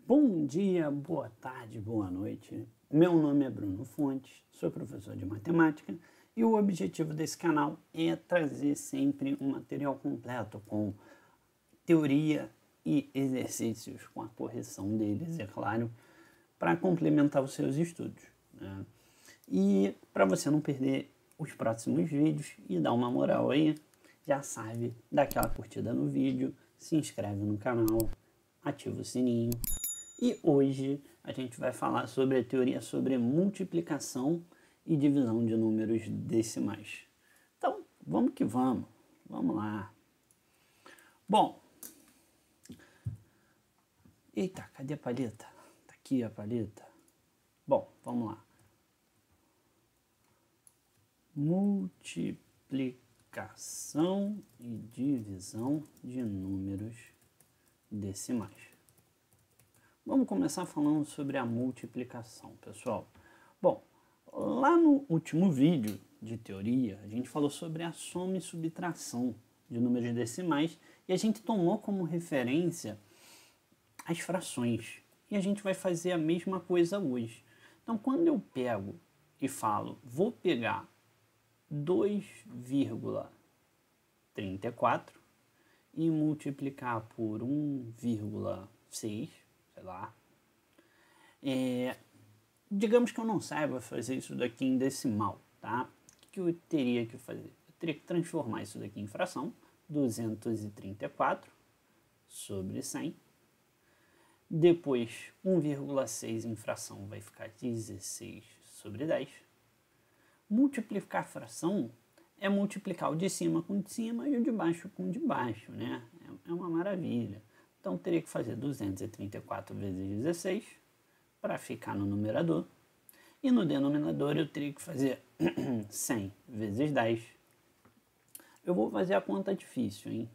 Bom dia, boa tarde, boa noite. Meu nome é Bruno Fontes, sou professor de matemática e o objetivo desse canal é trazer sempre um material completo com teoria e exercícios, com a correção deles, é claro, para complementar os seus estudos, né? E para você não perder os próximos vídeos e dar uma moral aí, já sabe, dá aquela curtida no vídeo, se inscreve no canal, ativa o sininho. E hoje a gente vai falar sobre a teoria sobre multiplicação e divisão de números decimais. Então, vamos que vamos. Vamos lá. Bom. Eita, cadê a palheta? Tá aqui a palheta. Bom, vamos lá. Multiplicação e divisão de números decimais. Vamos começar falando sobre a multiplicação, pessoal. Bom, lá no último vídeo de teoria, a gente falou sobre a soma e subtração de números decimais e a gente tomou como referência as frações. E a gente vai fazer a mesma coisa hoje. Então, quando eu pego e falo, vou pegar 2,34 e multiplicar por 1,6, sei lá. Digamos que eu não saiba fazer isso daqui em decimal, tá? O que eu teria que fazer? Eu teria que transformar isso daqui em fração, 234 sobre 100. Depois, 1,6 em fração vai ficar 16 sobre 10. Multiplicar a fração é multiplicar o de cima com o de cima e o de baixo com o de baixo, né? É uma maravilha. Então, teria que fazer 234 vezes 16 para ficar no numerador. E no denominador eu teria que fazer 100 vezes 10. Eu vou fazer a conta difícil, hein?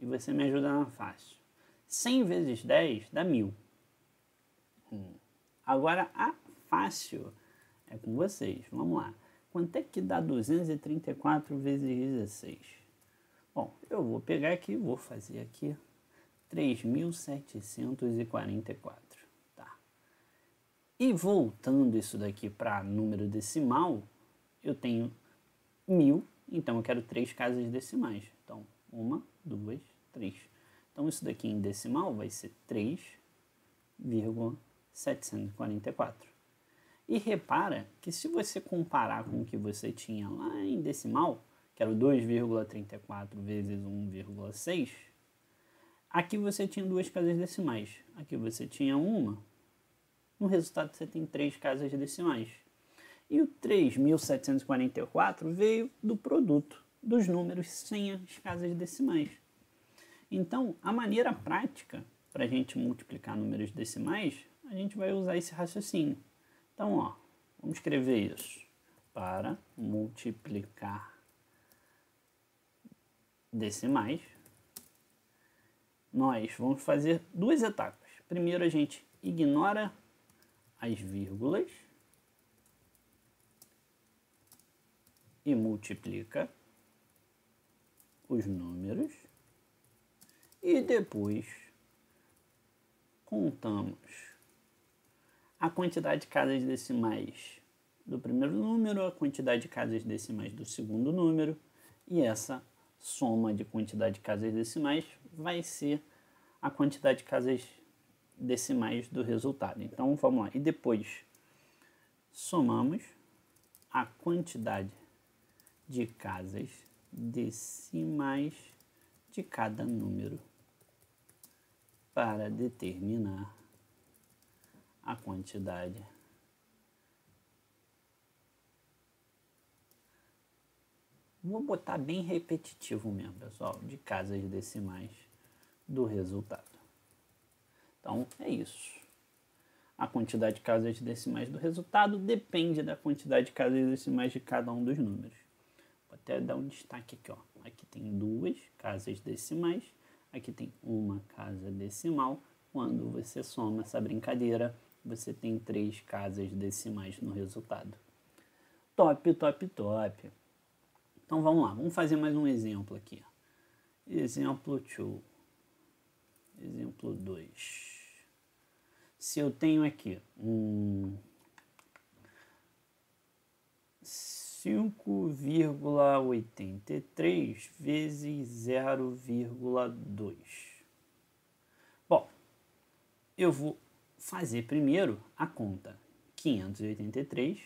E você me ajuda na fácil. 100 vezes 10 dá 1000. Agora, a fácil é com vocês. Vamos lá. Quanto é que dá 234 vezes 16? Bom, eu vou pegar aqui e vou fazer aqui 3.744, tá? E voltando isso daqui para número decimal, eu tenho 1000, então eu quero 3 casas decimais. Então, 1, 2, 3. Então, isso daqui em decimal vai ser 3,744. E repara que se você comparar com o que você tinha lá em decimal, que era o 2,34 vezes 1,6, aqui você tinha 2 casas decimais, aqui você tinha uma, no resultado você tem 3 casas decimais. E o 3.744 veio do produto dos números sem as casas decimais. Então, a maneira prática para a gente multiplicar números decimais, a gente vai usar esse raciocínio. Então, ó, vamos escrever isso. Para multiplicar decimais, nós vamos fazer duas etapas. Primeiro, a gente ignora as vírgulas e multiplica os números. E depois, contamos a quantidade de casas decimais do primeiro número, a quantidade de casas decimais do segundo número, e essa soma de quantidade de casas decimais vai ser a quantidade de casas decimais do resultado. Então, vamos lá. E depois, somamos a quantidade de casas decimais de cada número para determinar a quantidade vou botar bem repetitivo mesmo, pessoal, de casas decimais do resultado. Então, é isso. A quantidade de casas decimais do resultado depende da quantidade de casas decimais de cada um dos números. Vou até dar um destaque aqui, ó. Aqui tem 2 casas decimais, aqui tem uma casa decimal. Quando você soma essa brincadeira, você tem 3 casas decimais no resultado. Top, top, top. Então vamos lá, vamos fazer mais um exemplo aqui. Exemplo 2. Exemplo 2. se eu tenho aqui 5,83 vezes 0,2. Bom, eu vou fazer primeiro a conta 583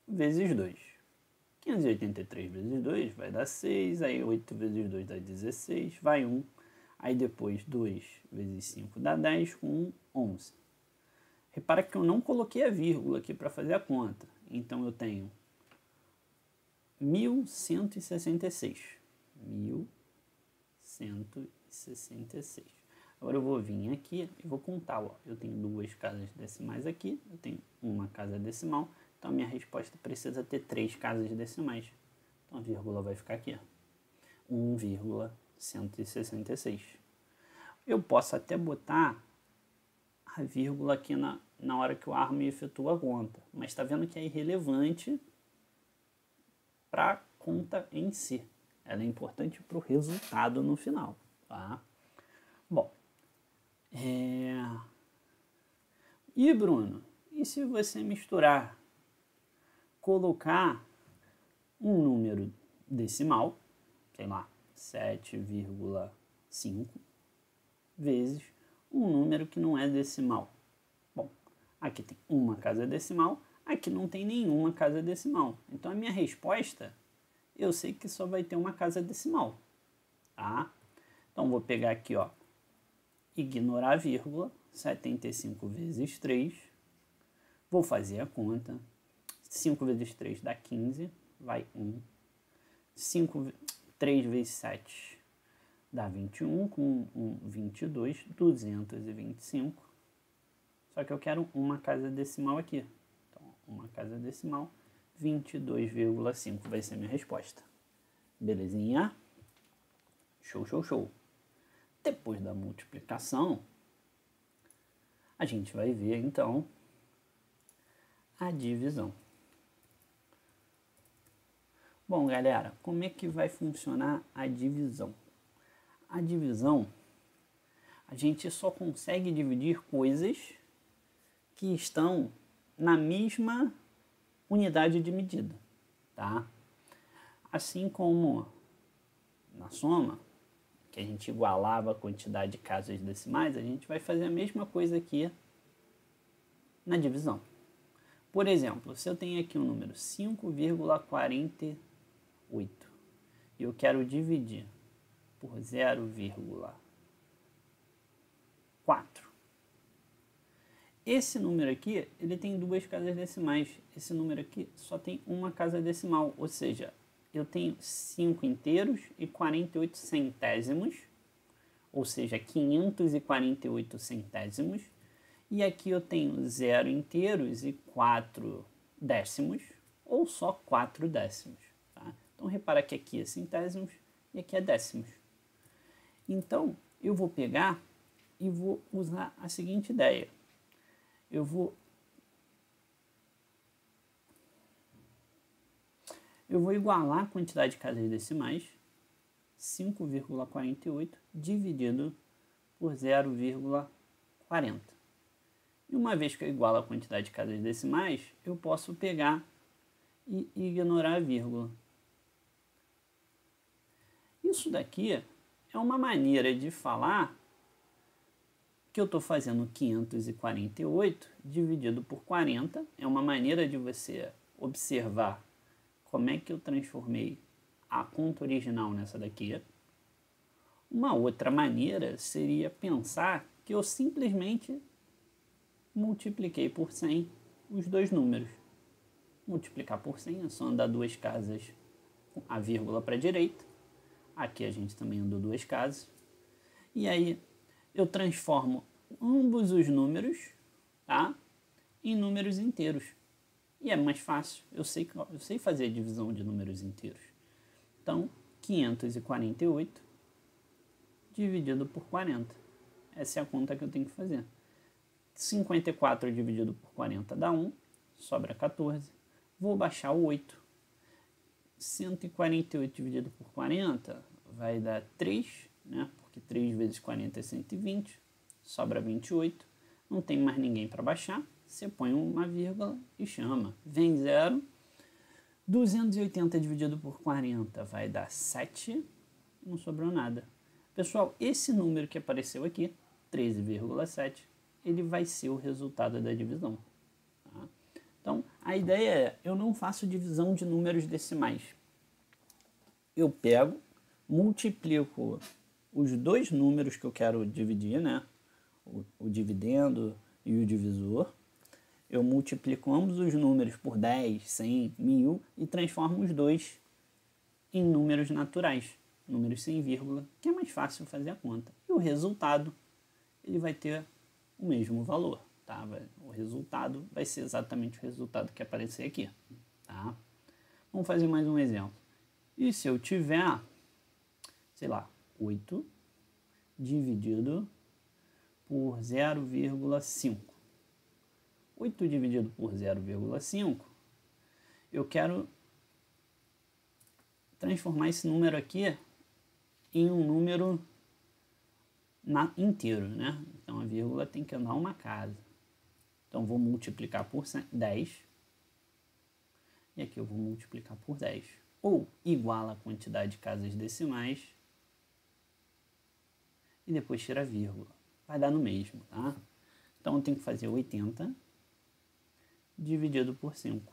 vezes 2. 583 vezes 2 vai dar 6, aí 8 vezes 2 dá 16, vai 1. Aí depois 2 vezes 5 dá 10, com 1, 11. Repara que eu não coloquei a vírgula aqui para fazer a conta. Então eu tenho 1166. 1166. Agora eu vou vir aqui e vou contar. Ó. Eu tenho duas casas decimais aqui, eu tenho uma casa decimal. Então a minha resposta precisa ter 3 casas decimais. Então a vírgula vai ficar aqui. 1,166. Eu posso até botar a vírgula aqui na hora que o armo efetua a conta. Mas está vendo que é irrelevante para a conta em si. Ela é importante para o resultado no final. Tá? Bom. E Bruno, e se você misturar, colocar um número decimal, sei lá, 7,5, vezes um número que não é decimal? Bom, aqui tem uma casa decimal, aqui não tem nenhuma casa decimal. Então a minha resposta, eu sei que só vai ter uma casa decimal. Tá? Então vou pegar aqui, ó, ignorar a vírgula, 75 vezes 3, vou fazer a conta, 5 vezes 3 dá 15, vai 1, 3 vezes 7 dá 21, com 22, 225, só que eu quero uma casa decimal aqui, então uma casa decimal, 22,5 vai ser a minha resposta. Belezinha? Show, show, show. Depois da multiplicação, a gente vai ver, então, a divisão. Bom, galera, como é que vai funcionar a divisão? A divisão, a gente só consegue dividir coisas que estão na mesma unidade de medida, tá? Assim como na soma, que a gente igualava a quantidade de casas decimais, a gente vai fazer a mesma coisa aqui na divisão. Por exemplo, se eu tenho aqui um número 5,48 e eu quero dividir por 0,4, esse número aqui, ele tem duas casas decimais. Esse número aqui só tem uma casa decimal, ou seja, eu tenho 5 inteiros e 48 centésimos, ou seja, 548 centésimos. E aqui eu tenho 0 inteiros e 4 décimos, ou só 4 décimos. Tá? Então, repara que aqui é centésimos e aqui é décimos. Então, eu vou pegar e vou usar a seguinte ideia. Eu vou igualar a quantidade de casas decimais, 5,48 dividido por 0,40. E uma vez que eu igualo a quantidade de casas decimais, eu posso pegar e ignorar a vírgula. Isso daqui é uma maneira de falar que eu estou fazendo 548 dividido por 40. É uma maneira de você observar como é que eu transformei a conta original nessa daqui. Uma outra maneira seria pensar que eu simplesmente multipliquei por 100 os dois números. Multiplicar por 100 é só andar duas casas com a vírgula para a direita. Aqui a gente também andou duas casas. E aí eu transformo ambos os números, tá, em números inteiros. E é mais fácil. Eu sei fazer a divisão de números inteiros. Então, 548 dividido por 40. Essa é a conta que eu tenho que fazer. 54 dividido por 40 dá 1, sobra 14. Vou baixar o 8. 148 dividido por 40 vai dar 3, né? Porque 3 vezes 40 é 120. sobra 28. Não tem mais ninguém para baixar, você põe uma vírgula e chama. Vem 0. 280 dividido por 40 vai dar 7. Não sobrou nada. Pessoal, esse número que apareceu aqui, 13,7, ele vai ser o resultado da divisão. Tá? Então, a ideia é, eu não faço divisão de números decimais. Eu pego, multiplico os dois números que eu quero dividir, né? O dividendo e o divisor. Eu multiplico ambos os números por 10, 100, 1000 e transformo os dois em números naturais, números sem vírgula, que é mais fácil fazer a conta. E o resultado, ele vai ter o mesmo valor, tá? O resultado vai ser exatamente o resultado que aparecer aqui, tá? Vamos fazer mais um exemplo. E se eu tiver, sei lá, 8 dividido por 0,5. 8 dividido por 0,5, eu quero transformar esse número aqui em um número inteiro, né? Então a vírgula tem que andar uma casa. Então vou multiplicar por 10 e aqui eu vou multiplicar por 10. Ou igual a quantidade de casas decimais e depois tira a vírgula. Vai dar no mesmo, tá? Então eu tenho que fazer 80 dividido por 5.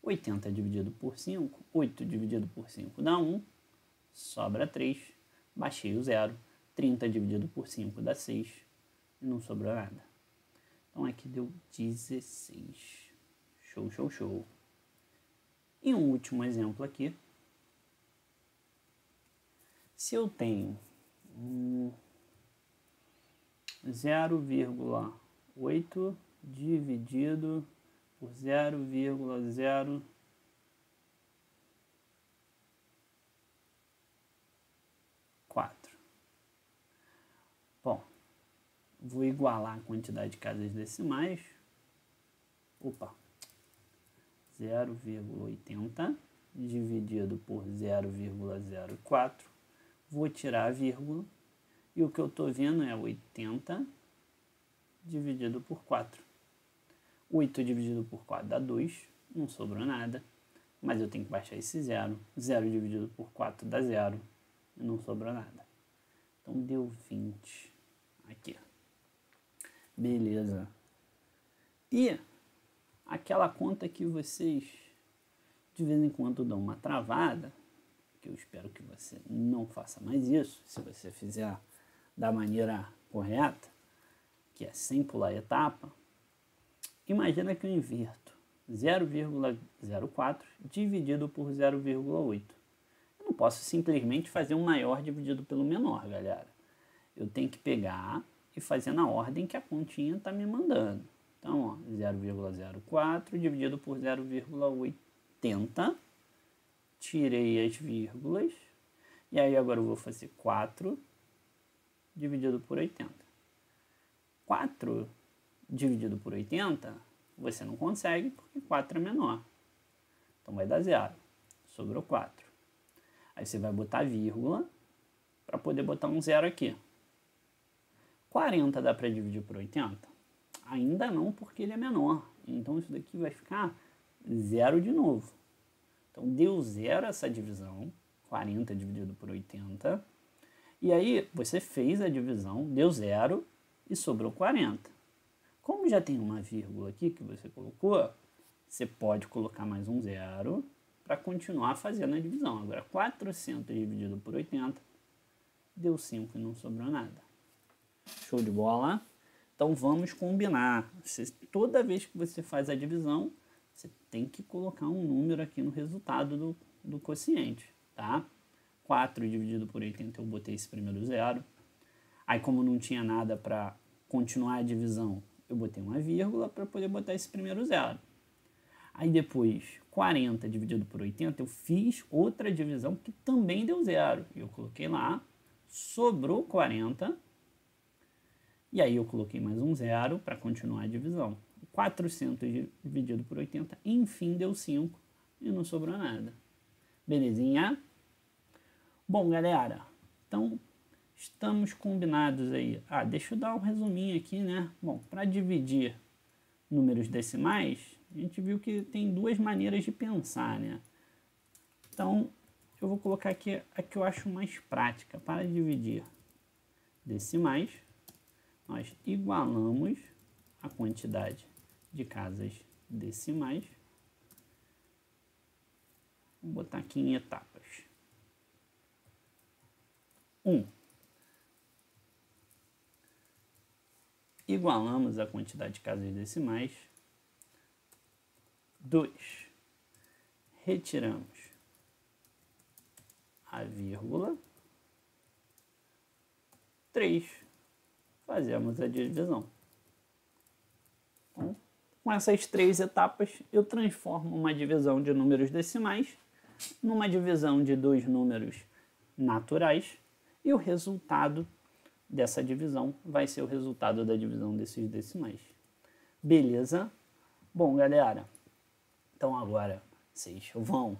80 dividido por 5, 8 dividido por 5 dá 1, sobra 3, baixei o 0, 30 dividido por 5 dá 6, e não sobrou nada. Então aqui deu 16. Show, show, show. E um último exemplo aqui. Se eu tenho 0,8 dividido por 0,04. Bom, vou igualar a quantidade de casas decimais. Opa! 0,80 dividido por 0,04. Vou tirar a vírgula. E o que eu estou vendo é 80 dividido por 4. 8 dividido por 4 dá 2, não sobrou nada, mas eu tenho que baixar esse 0. 0 dividido por 4 dá 0, e não sobrou nada. Então deu 20 aqui. Beleza. E aquela conta que vocês de vez em quando dão uma travada, que eu espero que você não faça mais isso, se você fizer da maneira correta, que é sem pular etapa. Imagina que eu inverto 0,04 dividido por 0,8. Eu não posso simplesmente fazer um maior dividido pelo menor, galera. Eu tenho que pegar e fazer na ordem que a continha está me mandando. Então, 0,04 dividido por 0,80. Tirei as vírgulas. E aí agora eu vou fazer 4 dividido por 80. 4 dividido por 80, você não consegue porque 4 é menor. Então vai dar 0. Sobrou 4. Aí você vai botar vírgula para poder botar um 0 aqui. 40 dá para dividir por 80? Ainda não, porque ele é menor. Então isso daqui vai ficar 0 de novo. Então deu 0 essa divisão. 40 dividido por 80. E aí você fez a divisão, deu 0 e sobrou 40. Como já tem uma vírgula aqui que você colocou, você pode colocar mais um 0 para continuar fazendo a divisão. Agora, 400 dividido por 80 deu 5 e não sobrou nada. Show de bola? Então, vamos combinar. Toda vez que você faz a divisão, você tem que colocar um número aqui no resultado do quociente, tá? 4 dividido por 80, eu botei esse primeiro 0. Aí, como não tinha nada para continuar a divisão, eu botei uma vírgula para poder botar esse primeiro 0. Aí depois, 40 dividido por 80, eu fiz outra divisão que também deu 0. Eu coloquei lá, sobrou 40, e aí eu coloquei mais um 0 para continuar a divisão. 400 dividido por 80, enfim, deu 5 e não sobrou nada. Belezinha? Bom, galera, então Estamos combinados aí. Ah, deixa eu dar um resuminho aqui, né? Bom, para dividir números decimais, a gente viu que tem duas maneiras de pensar, né? Então, eu vou colocar aqui a que eu acho mais prática. Para dividir decimais, nós igualamos a quantidade de casas decimais. Vou botar aqui em etapas. 1. Igualamos a quantidade de casas decimais. 2. Retiramos a vírgula. 3. Fazemos a divisão. Então, com essas 3 etapas, eu transformo uma divisão de números decimais numa divisão de 2 números naturais e o resultado dessa divisão vai ser o resultado da divisão desses decimais. Beleza? Bom, galera, então agora vocês vão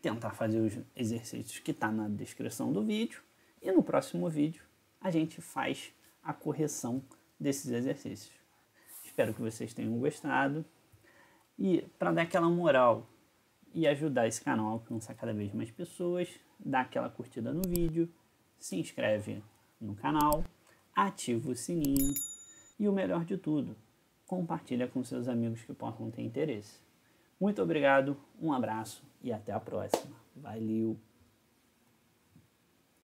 tentar fazer os exercícios que estão na descrição do vídeo e no próximo vídeo a gente faz a correção desses exercícios. Espero que vocês tenham gostado e para dar aquela moral e ajudar esse canal a alcançar cada vez mais pessoas, dá aquela curtida no vídeo, se inscreve no canal, ativa o sininho e o melhor de tudo, compartilha com seus amigos que possam ter interesse. Muito obrigado, um abraço e até a próxima. Valeu!